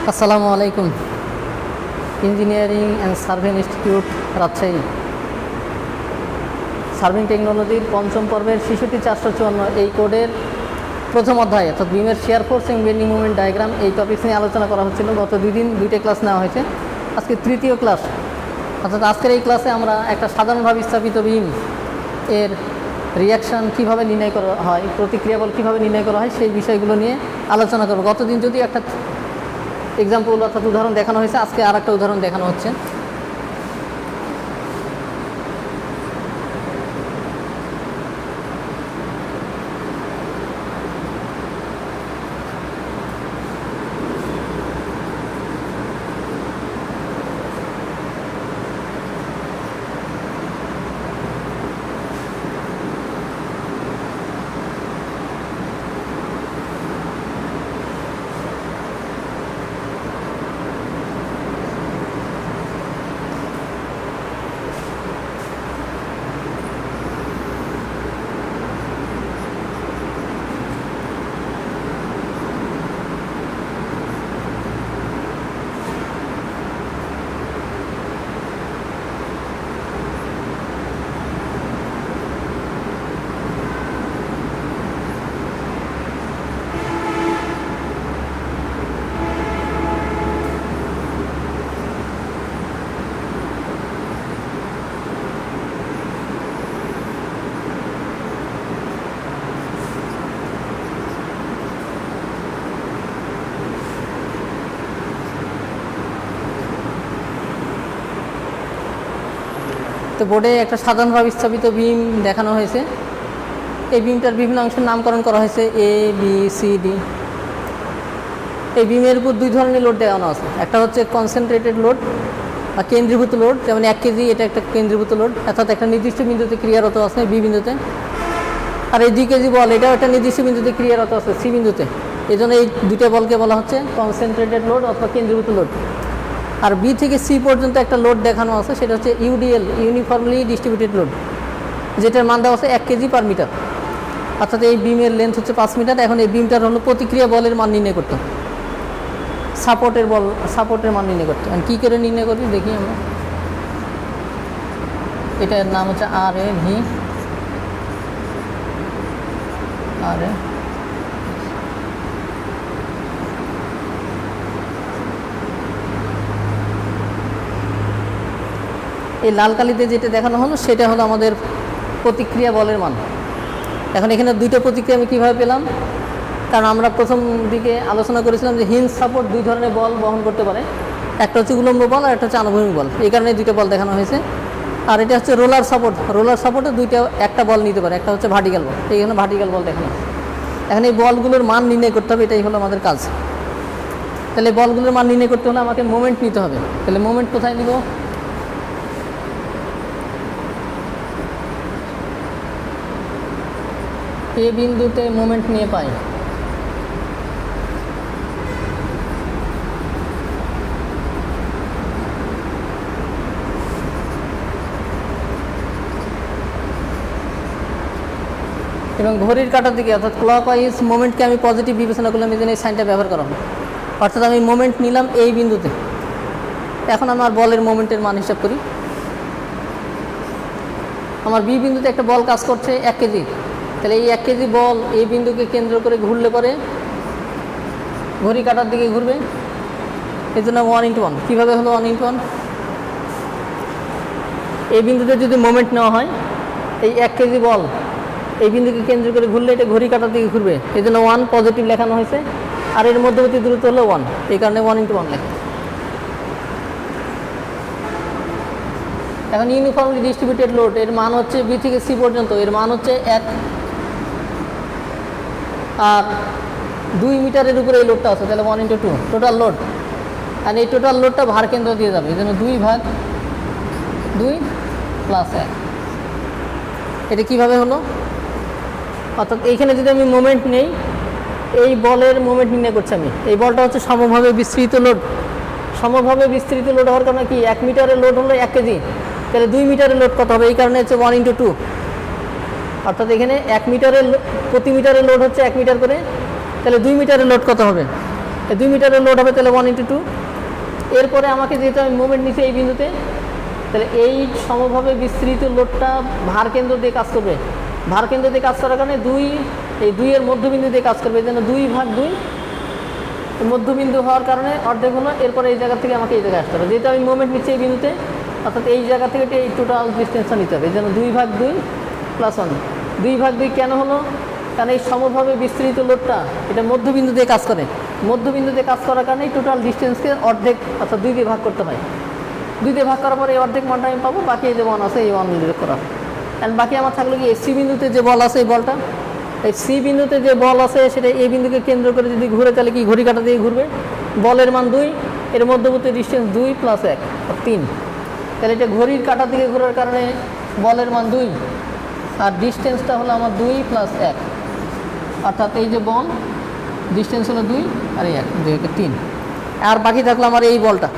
আসসালামু আলাইকুম। Engineering and survey institute, Rajshahi. Serving টেকনোলজির পঞ্চম পর্বের ৬৬/৪৫৪ এই কোডের প্রথম অধ্যায় অর্থাৎ বিমের শেয়ার ফোর্স এবং বেন্ডিং মুভমেন্ট ডায়াগ্রাম এই টপিকস নিয়ে আলোচনা করা হচ্ছিল। গত দুদিন দুইটা ক্লাস নেওয়া হয়েছে, আজকে তৃতীয় ক্লাস। অর্থাৎ আজকের এই ক্লাসে আমরা একটা সাধারণভাবে স্থাপিত বিম এর রিয়াকশান কীভাবে নির্ণয় করা হয়, প্রতিক্রিয়া বল কীভাবে নির্ণয় করা হয়, সেই বিষয়গুলো নিয়ে আলোচনা করব। গতদিন যদি একটা এক্সাম্পল অর্থাৎ উদাহরণ দেখানো হয়েছে, আজকে আর একটা উদাহরণ দেখানো হচ্ছে। তো বোর্ডে একটা সাধারণভাবে স্থাপিত বিম দেখানো হয়েছে। এই বিমটার বিভিন্ন অংশের নামকরণ করা হয়েছে এ, বি, সি, ডি। এই বিমের উপর দুই ধরনের লোড দেওয়ানো আছে। একটা হচ্ছে কনসেন্ট্রেটেড লোড বা কেন্দ্রীভূত লোড, যেমন 1 কেজি, এটা একটা কেন্দ্রীভূত লোড, অর্থাৎ একটা নির্দিষ্ট বিন্দুতে ক্রিয়ারত আছে বি বিন্দুতে। আর এই 2 কেজি বল, এটাও একটা নির্দিষ্ট বিন্দুতে ক্রিয়ারত আছে সি বিন্দুতে। এই জন্য এই দুটো বলকে বলা হচ্ছে কনসেন্ট্রেটেড লোড অথবা কেন্দ্রীভূত লোড। আর বি থেকে সি পর্যন্ত একটা লোড দেখানো আছে, সেটা হচ্ছে ইউডিএল, ইউনিফর্মলি ডিস্ট্রিবিউটেড লোড, যেটার মান দেওয়া আছে 1 কেজি পার মিটার। অর্থাৎ এই বিমের লেন্থ হচ্ছে 5 মিটার। এখন এই বিমটার হলো প্রতিক্রিয়া বলের মান নির্ণয় করতে, সাপোর্টের মান নির্ণয় করতে। কী করে নির্ণয় করি দেখি আমরা। এটার নাম হচ্ছে আর এ ভি, আর এ। এই লাল কালিতে যেটা দেখানো হলো সেটা হলো আমাদের প্রতিক্রিয়া বলের মান। এখন এখানে দুইটা প্রতিক্রিয়া আমি কীভাবে পেলাম, কারণ আমরা প্রথম দিকে আলোচনা করেছিলাম যে হিঞ্জ সাপোর্ট দুই ধরনের বল বহন করতে পারে, একটা হচ্ছে উলম্ব বল আর একটা হচ্ছে আনুভূমিক বল। এই কারণে দুইটা বল দেখানো হয়েছে। আর এটা হচ্ছে রোলার সাপোর্ট, রোলার সাপোর্টে একটা বল নিতে পারে, একটা হচ্ছে ভার্টিক্যাল বল। এই জন্য ভার্টিক্যাল বল দেখানো হয়েছে। এখন এই বলগুলোর মান নির্ণয় করতে হবে, এটাই হলো আমাদের কাজ। তাহলে বলগুলোর মান নির্ণয় করতে হলে আমাকে মোমেন্ট নিতে হবে। তাহলে মোমেন্ট কোথায় নিব? এ বিন্দুতে মোমেন্ট নিয়ে পাই। এবং ঘড়ির কাঁটার দিকে অর্থাৎ ক্লকওয়াইজ মোমেন্টকে আমি পজিটিভ বিবেচনা করলাম, এই জন্য এই সাইনটা ব্যবহার করা হবে। অর্থাৎ আমি মোমেন্ট নিলাম এই বিন্দুতে। এখন আমার বলের মোমেন্টের মান হিসাব করি। আমার বি বিন্দুতে একটা বল কাজ করছে 1 কেজি। তাহলে এই 1 কেজি বল এই বিন্দুকে কেন্দ্র করে ঘুরলে পরে ঘড়ি কাঁটার দিকে ঘুরবে, এই জন্য 1:1। কীভাবে হলো 1:1? এই বিন্দুতে যদি মোমেন্ট নেওয়া হয়, এই 1 কেজি বল এই বিন্দুকে কেন্দ্র করে ঘুরলে এটা ঘড়ি কাঁটার দিকে ঘুরবে, এই জন্য 1 পজিটিভ লেখানো হয়েছে। আর এর মধ্যবর্তী দূরত্ব হলো 1, এই কারণে 1:1 লেখা। এখন ইউনিফর্মলি ডিস্ট্রিবিউটেড লোড, এর মান হচ্ছে বি থেকে সি পর্যন্ত, এর মান হচ্ছে 1। আর 2 মিটারের উপরে এই লোডটা আছে, তাহলে 1:2 টোটাল লোড। আর এই টোটাল লোডটা ভার কেন্দ্র দিয়ে যাবে, এই জন্য 2/2 + 1। এটা কীভাবে হলো? অর্থাৎ এইখানে যদি আমি মোমেন্ট নেই, এই বলের মোমেন্ট নির্ণয় করছি আমি। এই বলটা হচ্ছে সমভাবে বিস্তৃত লোড। সমভাবে বিস্তৃত লোড হওয়ার কারণে কি 1 মিটারের লোড হলো 1 কেজি, তাহলে 2 মিটারের লোড কত হবে? এই কারণে হচ্ছে 1:2। অর্থাৎ এখানে 1 মিটারের প্রতি মিটারের লোড হচ্ছে 1 মিটার করে, তাহলে 2 মিটারের লোড কত হবে? 2 মিটারের লোড হবে তাহলে 1 × 2। এরপরে আমাকে যেহেতু আমি মুভমেন্ট নিচ্ছি এই বিন্দুতে, তাহলে এই সমভাবে বিস্তৃত লোডটা ভার কেন্দ্র দিয়ে কাজ করবে। ভার কেন্দ্র দিয়ে কাজ করার কারণে এই 2 এর মধ্যবিন্দু দিয়ে কাজ করবে, এই জন্য 2/2 মধ্যবিন্দু হওয়ার কারণে অর্ধেক হলো। এরপরে এই জায়গা থেকে আমাকে এই জায়গায় আসতে হবে, যেহেতু আমি মুভমেন্ট নিচ্ছি এই বিন্দুতে, অর্থাৎ এই জায়গা থেকে এই টোটাল ডিস্টেন্সটা নিতে হবে। এই জন্য 2/2 + 1। 2/2 কেন হলো? কারণ এই সমভাবে বিস্তৃত লোডটা এটা মধ্যবিন্দু দিয়ে কাজ করে। মধ্যবিন্দু দিয়ে কাজ করার কারণে টোটাল ডিস্টেন্সকে অর্ধেক অর্থাৎ 2 দিয়ে ভাগ করতে হয়। 2 দিয়ে ভাগ করার পরে এই অর্ধেক মানটা আমি পাবো, বাকি এই যে 1 আছে এই 1 উল্লেখ করা। অ্যান্ড বাকি আমার থাকলো কি, এই সি বিন্দুতে যে বল আছে, এই বলটা এই সি বিন্দুতে যে বল আছে সেটা এই বিন্দুকে কেন্দ্র করে যদি ঘুরে, তাহলে কি ঘড়ি কাঁটা দিয়ে ঘুরবে। বলের মান 2, এর মধ্যবর্তী ডিস্টেন্স 2 + 1 3। তাহলে এটা ঘড়ির কাঁটা দিকে ঘোরার কারণে বলের মান 2, আর ডিস্টেন্সটা হলো আমার 2 + 1, অর্থাৎ এই যে বল ডিস্টেন্স হলো 2 আর এই 1, 2 × 3। আর বাকি থাকলো আমার এই বলটা,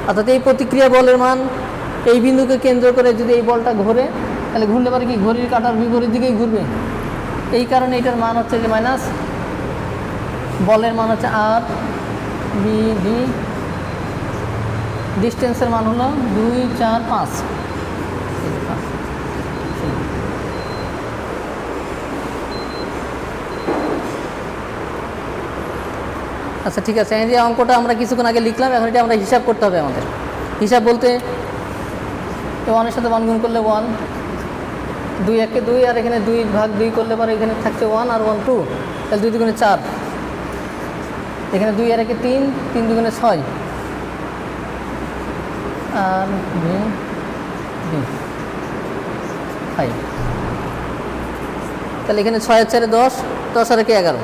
অর্থাৎ এই প্রতিক্রিয়া বলের মান এই বিন্দুকে কেন্দ্র করে যদি এই বলটা ঘোরে, তাহলে ঘুরলে পারে কি ঘড়ির কাঁটার বিপরীত দিকেই ঘুরবে। এই কারণে এটার মান হচ্ছে যে মাইনাস, বলের মান হচ্ছে RBD, ডিস্টেন্সের মান হলো 2, 4, 5। আচ্ছা ঠিক আছে, এই যে অঙ্কটা আমরা কিছুক্ষণ আগে লিখলাম, এখন এটা আমরা হিসাব করতে হবে আমাদের। হিসাব বলতে 1-এর সাথে 1 গুণ করলে 1, 2 1 কে 2, আর এখানে 2/2 করলে পরে এখানে থাকছে 1 আর 1 2, তাহলে 2 2 4, এখানে 2 আর 1 3, 3 2 6, আর 2 5, তাহলে এখানে 6 আর 4 10, 10 আর 1 11।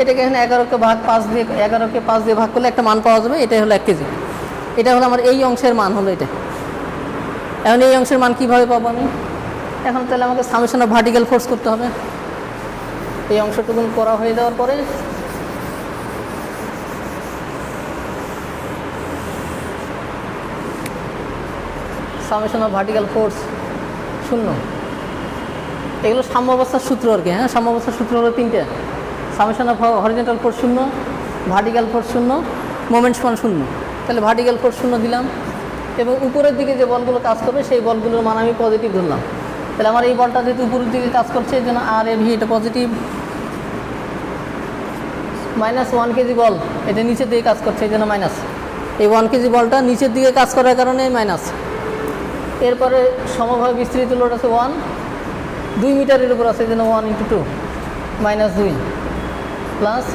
এটাকে এখানে 11কে 5 দিয়ে ভাগ করলে একটা মান পাওয়া যাবে, এটাই হলো 1 কেজি। এটা হলো আমার এই অংশের মান হলো এটা। এখন এই অংশের মান কীভাবে পাবো আমি? এখন তাহলে আমাকে সামেশন অফ ভার্টিক্যাল ফোর্স করতে হবে। এই অংশটুকুন করা হয়ে যাওয়ার পরে সামেশন অফ ভার্টিক্যাল ফোর্স 0। এগুলো সাম্যাবস্থার সূত্র আর কি। হ্যাঁ, সাম্যাবস্থার সূত্র হলো 3টে। Summation of horizontal force 0, vertical force 0, moments মান 0। তাহলে ভার্টিক্যাল ফোর্স 0 দিলাম, এবং উপরের দিকে যে বলগুলো কাজ করবে সেই বলগুলোর মান আমি পজিটিভ ধরলাম। তাহলে আমার এই বলটা যেহেতু উপরের দিকে কাজ করছে, এই জন্য RAV এটা পজিটিভ। -1 কেজি বল এটা নিচের দিকে কাজ করছে, এই জন্য মাইনাস। এই 1 কেজি বলটা নিচের দিকে কাজ করার কারণে মাইনাস। এরপরে সমভাবে বিস্তৃত লোড আছে 1, 2 মিটারের উপর আছে, এই জন্য 1 × 2 -2 প্লাস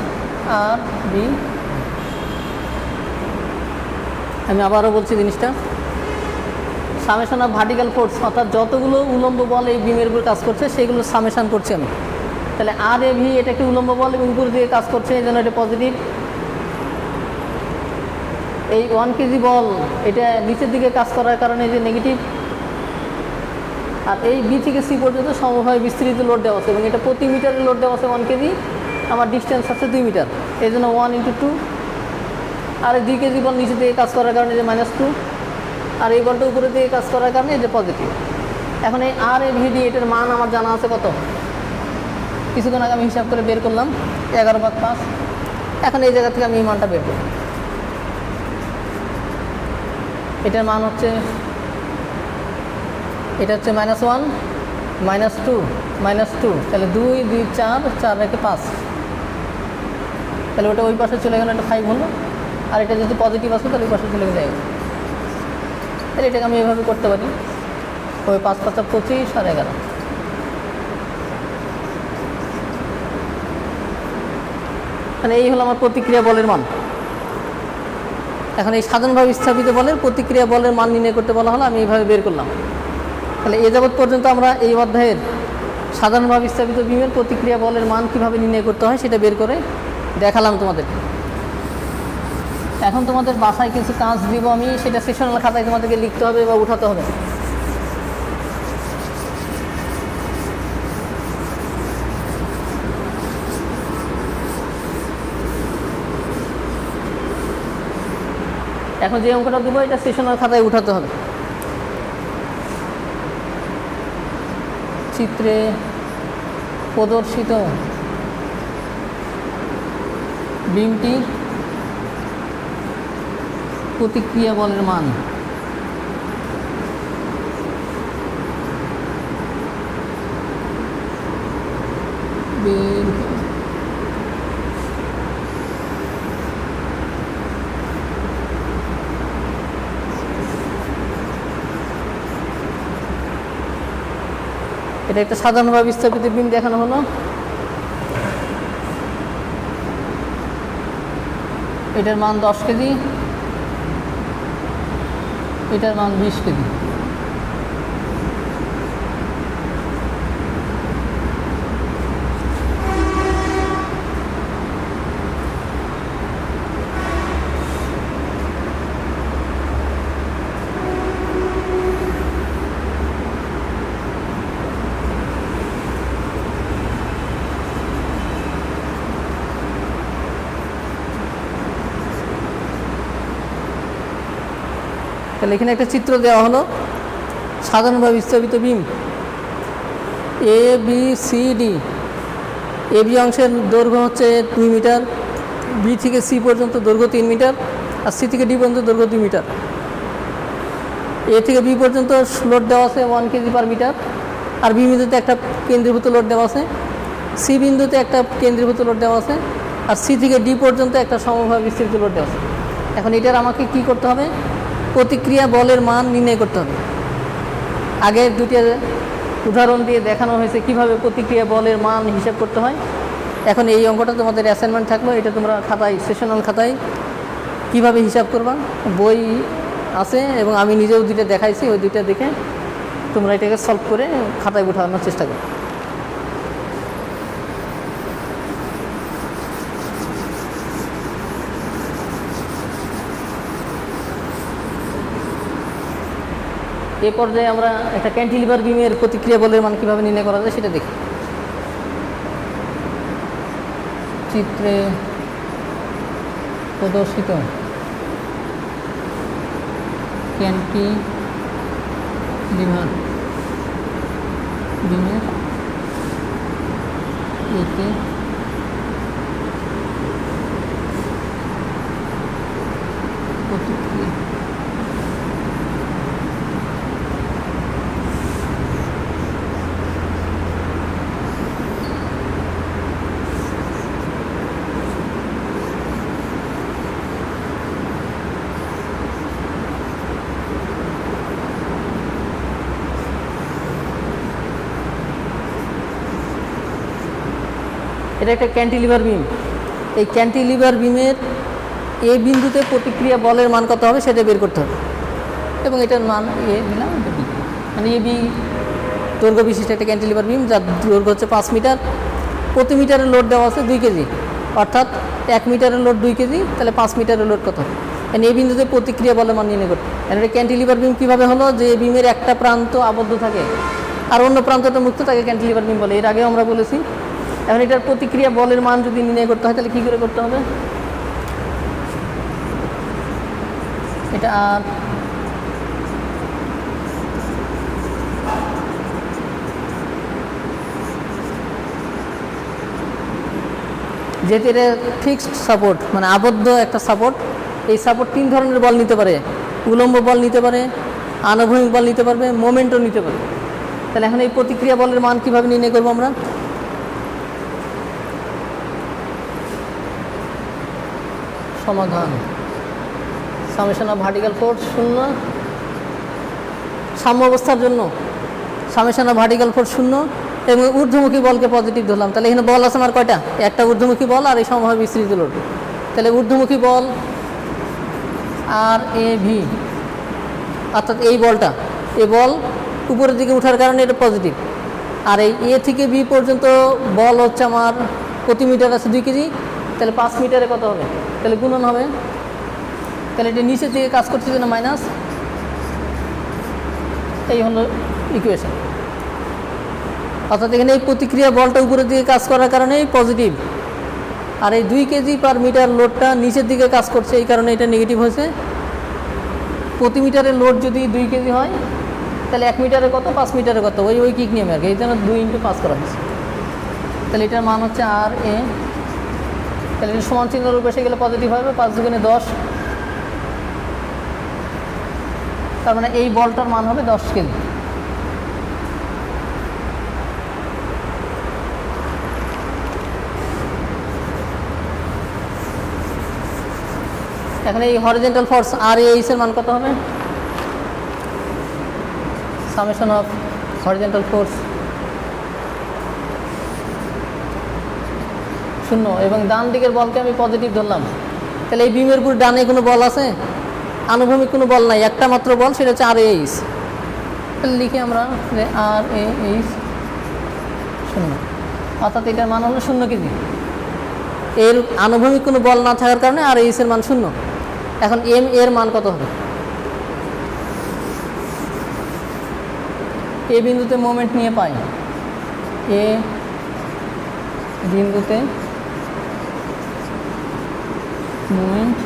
RB। আমি আবারও বলছি জিনিসটা, সামেশন অফ ভার্টিক্যাল ফোর্স, অর্থাৎ যতগুলো উলম্ব বল এই বিমের উপর কাজ করছে সেগুলো সামেশান করছি আমি। তাহলে RAV এটা একটি উলম্ব বল এবং উপর দিকে কাজ করছে, এই জন্য এটা পজিটিভ। এই 1 কেজি বল এটা নিচের দিকে কাজ করার কারণে যে নেগেটিভ। আর এই B থেকে C পর্যন্ত সমভাবে বিস্তৃত লোড দেওয়া আছে, এবং এটা প্রতি মিটারের লোড দেওয়া আছে 1 কেজি। আমার ডিস্টেন্স আছে 2 মিটার, এই জন্য 1 × 2। আর এই 2 কেজি বল নিচে দিকে কাজ করার কারণে যে -2, আর এই বলটা উপরে দিকে কাজ করার কারণে এটা পজিটিভ। এখন এই RAVD এটার মান আমার জানা আছে কত, কিছুক্ষণ আগে আমি হিসাব করে বের করলাম 11/5। এখন এই জায়গা থেকে আমি এই মানটা বের করব। এটার মান হচ্ছে, এটা হচ্ছে -1, -2, -2, তাহলে 2 2 4, 4 রেখে 5, তাহলে ওটা ওই পাশে চলে গেল, এটা 5 হলো। আর এটা যেহেতু পজিটিভ আসবে তাহলে ওই পাশে চলে গেলে, তাহলে এটাকে আমি এভাবে করতে পারি। ওই 5 5 25 আর 11। মানে এই হলো আমার প্রতিক্রিয়া বলের মান। এখন এই সাধারণভাবে স্থাপিত বলের প্রতিক্রিয়া বলের মান নির্ণয় করতে বলা হলো, আমি এইভাবে বের করলাম। তাহলে এ যাবৎ পর্যন্ত আমরা এই অধ্যায়ের সাধারণভাবে স্থাপিত বিমের প্রতিক্রিয়া বলের মান কীভাবে নির্ণয় করতে হয় সেটা বের করে দেখালাম তোমাদের। এখন তোমাদের বাসায় কিছু কাজ দিব আমি, সেটা সেশনাল খাতায় তোমাদেরকে লিখতে হবে বা উঠাতে হবে। এখন যে অঙ্কটা দেবো এটা সেশনাল খাতায় উঠাতে হবে। চিত্রে প্রদর্শিত বিমটির প্রতিক্রিয়া বলের মান এটা একটা সাধারণভাবে স্থাপিত বিম দেখানো হলো। এটার মান 10 কেজি, এটার মান 20 কেজি। তাহলে এখানে একটা চিত্র দেওয়া হলো সাধারণভাবে স্থাপিত বিম A B C D. A B অংশের দৈর্ঘ্য হচ্ছে 2 মিটার, বি থেকে সি পর্যন্ত দৈর্ঘ্য 3 মিটার, আর সি থেকে ডি পর্যন্ত দৈর্ঘ্য 2 মিটার। এ থেকে বি পর্যন্ত লোড দেওয়া আছে 1 কেজি পার মিটার, আর বি বিন্দুতে একটা কেন্দ্রীভূত লোড দেওয়া আছে, সি বিন্দুতে একটা কেন্দ্রীভূত লোড দেওয়া আছে, আর সি থেকে ডি পর্যন্ত একটা সমভাবে বিস্তৃত লোড দেওয়া আছে। এখন এটার আমাকে কি করতে হবে? প্রতিক্রিয়া বলের মান নির্ণয় করতে হবে। আগের দুটি উদাহরণ দিয়ে দেখানো হয়েছে কিভাবে প্রতিক্রিয়া বলের মান হিসাব করতে হয়। এখন এই অঙ্কটা তোমাদের অ্যাসাইনমেন্ট থাকলো, এটা তোমরা খাতায়, সেশনাল খাতায় কিভাবে হিসাব করবা বই আছে, এবং আমি নিজেও দুইটা দেখাইছি, ওই দুইটা দেখে তোমরা এটাকে সলভ করে খাতায় উঠানোর চেষ্টা করো। এ পর্যায়ে আমরা একটা ক্যান্টিলিভার বিমের প্রতিক্রিয়া বলের মান কীভাবে নির্ণয় করা যায় সেটা দেখি। চিত্রে প্রদর্শিত ক্যান্টিলিভার বিমের এতে প্রতিক্রিয়া এটা একটা ক্যান্টিলিভার বিম। এই ক্যান্টিলিভার বিমের এ বিন্দুতে প্রতিক্রিয়া বলের মান কত হবে সেটা বের করতে হবে, এবং এটার মান এ দিলাম, এটা বি, মানে এ বি দৈর্ঘ্য বিশিষ্ট একটা ক্যান্টিলিভার বিম, যার দৈর্ঘ্য হচ্ছে 5 মিটার। প্রতি মিটারের লোড দেওয়া আছে 2 কেজি, অর্থাৎ 1 মিটারের লোড 2 কেজি, তাহলে 5 মিটারের লোড কত হবে? এই বিন্দুতে প্রতিক্রিয়া বলের মান নির্ণয় করতে। এটা ক্যান্টিলিভার বিম কীভাবে হলো? যে বিমের একটা প্রান্ত আবদ্ধ থাকে আর অন্য প্রান্তটা মুক্ত থাকে, ক্যান্টিলিভার বিম বলে, এর আগেও আমরা বলেছি। এখন এটার প্রতিক্রিয়া বলের মান যদি নির্ণয় করতে হয় তাহলে কী করে করতে হবে? এটা আর যেহেতু এটা ফিক্সড সাপোর্ট, মানে আবদ্ধ একটা সাপোর্ট, এই সাপোর্ট 3 ধরনের বল নিতে পারে। উলম্ব বল নিতে পারে, আনুভূমিক বল নিতে পারবে, মোমেন্টও নিতে পারে। তাহলে এখন এই প্রতিক্রিয়া বলের মান কীভাবে নির্ণয় করবো আমরা? সমাধান সামেশন অফ ভার্টিক্যাল ফোর্স 0, সাম্য অবস্থার জন্য সামেশন অফ ভার্টিক্যাল ফোর্স 0, এবং ঊর্ধ্বমুখী বলকে পজিটিভ ধরলাম। তাহলে এখানে বল আছে আমার কয়টা? একটা ঊর্ধ্বমুখী বল আর এই সমভাবে বিস্তৃত লোড। তাহলে ঊর্ধ্বমুখী বল আর এ ভি, অর্থাৎ এই বলটা, এই বল উপরের দিকে ওঠার কারণে এটা পজিটিভ। আর এই এ থেকে বি পর্যন্ত বল হচ্ছে আমার প্রতি মিটার আছে 2 কেজি, তাহলে 5 মিটারে কত হবে? তাহলে গুণন হবে। তাহলে এটা নিচের দিকে কাজ করছে না মাইনাস, এই হলো ইকুয়েশন। অর্থাৎ এখানে এই প্রতিক্রিয়া বলটা উপরের দিকে কাজ করার কারণে পজিটিভ, আর এই 2 কেজি পার মিটার লোডটা নিচের দিকে কাজ করছে, এই কারণে এটা নেগেটিভ হয়েছে। প্রতি মিটারের লোড যদি 2 কেজি হয় তাহলে 1 মিটারে কত, 5 মিটারে কত, ওই কিক নিয়মে আর কি, এই জন্য 2 × 5 করা হয়েছে। তাহলে এটার মান হচ্ছে আর এ, তাহলে এটা সমান চিহ্ন রূপে এসে গেলে পজিটিভ হবে, 5 × 10, তার মানে এই বলটার মান হবে 10 কেজি। এখন এই হরিজন্টাল ফোর্স আর এইচ এর মান কত হবে, সামেশন অফ হরিজন্টাল ফোর্স 0, এবং ডান দিকের বলকে আমি পজিটিভ ধরলাম। তাহলে এই বিমের উপর ডানে কোনো বল আছে, আনুভূমিক কোনো বল নাই, একটা মাত্র বল, সেটা হচ্ছে আর এইচ। তাহলে লিখি আমরা যে আর এইচ 0, অর্থাৎ এটার মান হলো 0 কেজি। এর আনুভূমিক কোনো বল না থাকার কারণে আর এইচ এর মান 0। এখন এম এর মান কত হবে, এ বিন্দুতে মোমেন্ট নিয়ে পাই, এ বিন্দুতে মোমেন্ট,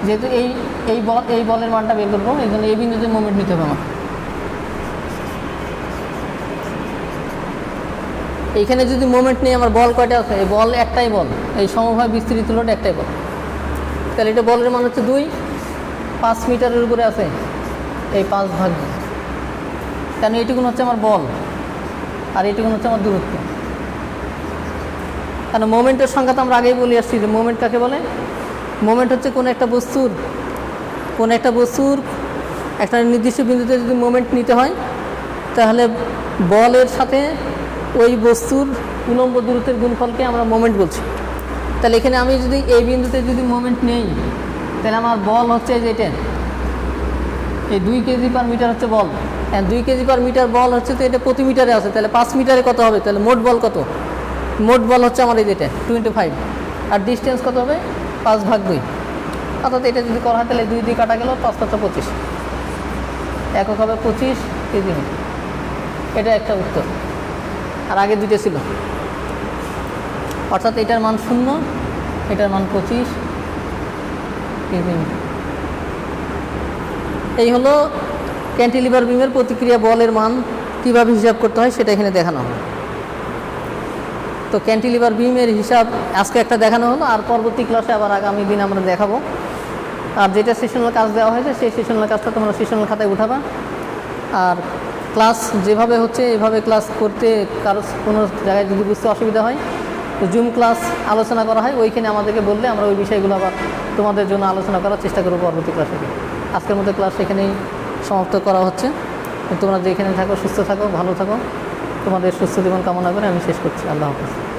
যেহেতু এই বলের মানটা বের করবো, এই জন্য এই বিন্দুতে মোমেন্ট নিতে হবে আমার। এইখানে যদি মোমেন্ট নেই, আমার বল কয়টা আছে, এই বল একটাই বল, এই সমভাবে বিস্তৃত লোড একটাই বল। তাহলে এটা বলের মান হচ্ছে 2, 5 মিটারের উপরে আছে, এই 5 ভাগ, কারণ এইটুকুন হচ্ছে আমার বল আর এইটুকুন হচ্ছে আমার দূরত্ব। কারণ মোমেন্টের সংখ্যা তো আমরা আগেই বলে আসছি যে মোমেন্ট কাকে বলে। মোমেন্ট হচ্ছে কোনো একটা বস্তুর একটা নির্দিষ্ট বিন্দুতে যদি মোমেন্ট নিতে হয়, তাহলে বলের সাথে ওই বস্তুর উলম্ব দূরত্বের গুণফলকে আমরা মোমেন্ট বলছি। তাহলে এখানে আমি যদি এই বিন্দুতে যদি মোমেন্ট নেই, তাহলে আমার বল হচ্ছে যে এটা, এই 2 কেজি/মিটার হচ্ছে বল, 2 কেজি/মিটার বল হচ্ছে, তো এটা প্রতি মিটারে আছে, তাহলে 5 মিটারে কত হবে, তাহলে মোট বল কত, মোট বল হচ্ছে আমার এই যেটা 25, আর ডিস্টেন্স কত হবে 5/2, অর্থাৎ এটা যদি করা হয় তাহলে 2 দিয়ে কাটা গেল, 5 × 5 = 25, একক হবে 25 কেজি মিটার। এটা একটা উত্তর, আর আগে দুটো ছিল, অর্থাৎ এটার মান 0, এটার মান 25 কেজি মিটার। এই হলো ক্যান্টিলিভার বিমের প্রতিক্রিয়া বলের মান কীভাবে হিসাব করতে হয় সেটা এখানে দেখানো হবে। তো ক্যান্টিলিভার বিমের হিসাব আজকে একটা দেখানো হলো, আর পরবর্তী ক্লাসে আবার আগামী দিন আমরা দেখাবো। আর যেটা সেশনাল কাজ দেওয়া হয়েছে সেই সেশনাল কাজটা তোমরা সেশনাল খাতায় উঠাবা। আর ক্লাস যেভাবে হচ্ছে এভাবে ক্লাস করতে কারো কোনো জায়গায় যদি বুঝতে অসুবিধা হয়, তো জুম ক্লাস আলোচনা করা হয়, ওইখানে আমাদেরকে বললে আমরা ওই বিষয়গুলো আবার তোমাদের জন্য আলোচনা করার চেষ্টা করবো পরবর্তী ক্লাসে। আজকের মতো ক্লাস এখানেই সমাপ্ত করা হচ্ছে। তোমরা যেখানে থাকো সুস্থ থাকো, ভালো থাকো, তোমাদের সুস্থ জীবন কামনা করে আমি শেষ করছি। আল্লাহ হাফেজ।